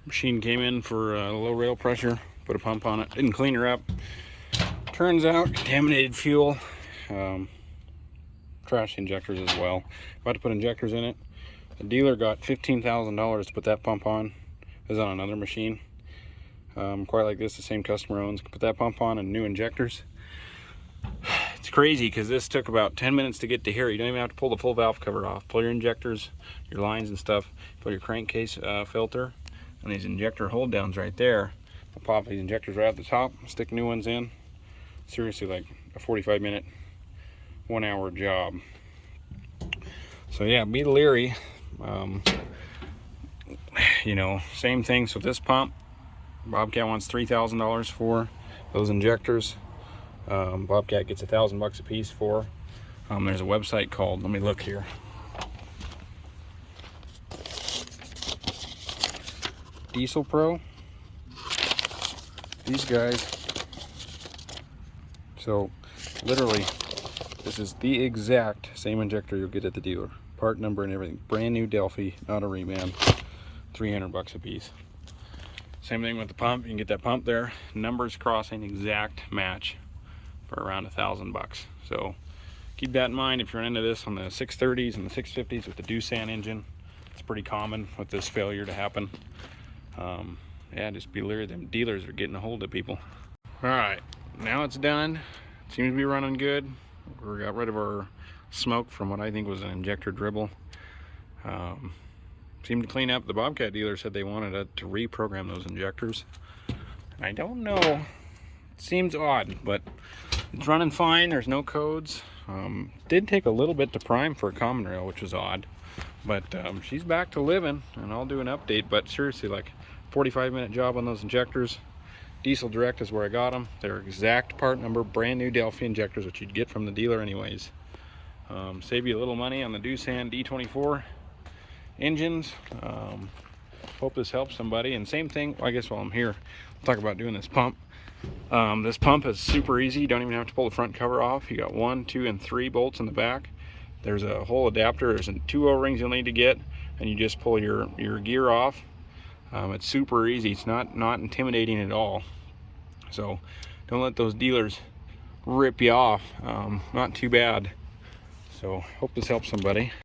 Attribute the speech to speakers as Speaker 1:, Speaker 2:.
Speaker 1: Machine came in for low rail pressure, put a pump on it, didn't clean her up. Turns out contaminated fuel, trash injectors as well. About to put injectors in it. The dealer got $15,000 to put that pump on. It was on another machine, quite like this, the same customer owns. Put that pump on and new injectors. It's crazy because this took about 10 minutes to get to here. You don't even have to pull the full valve cover off. Pull your injectors, your lines and stuff. Pull your crankcase filter and these injector hold downs right there. I'll pop these injectors right at the top, stick new ones in. Seriously, like a 45-minute, 1 hour job. So yeah, be leery. You know, same thing. So this pump, Bobcat wants $3,000 for those injectors. Bobcat gets $1,000 a piece for. There's a website called, let me look here. Diesel Pro. These guys. So literally, this is the exact same injector you'll get at the dealer. Part number and everything. Brand new Delphi, not a reman. $300 a piece. Same thing with the pump. You can get that pump there. Numbers crossing, exact match for around $1,000. So keep that in mind if you're into this on the 630s and the 650s with the Doosan engine. It's pretty common with this failure to happen. Yeah, just be leery. Them dealers are getting a hold of people. All right, now it's done. It seems to be running good. We got rid of our smoke from what I think was an injector dribble. Seemed to clean up. The Bobcat dealer said they wanted to reprogram those injectors. I don't know. It seems odd, but it's running fine. There's no codes. Did take a little bit to prime for a common rail, which was odd. But she's back to living, and I'll do an update. But seriously, like 45-minute job on those injectors. Diesel Direct is where I got them. They're exact part number, brand new Delphi injectors, which you'd get from the dealer anyways. Save you a little money on the Doosan D24 engines. Hope this helps somebody. And same thing, I guess while I'm here, I'll talk about doing this pump. This pump is super easy. You don't even have to pull the front cover off. You got 1, 2, and 3 bolts in the back. There's a whole adapter. There's 2 O-rings you'll need to get, and you just pull your gear off. It's super easy. It's not intimidating at all. So don't let those dealers rip you off. Not too bad. So hope this helps somebody.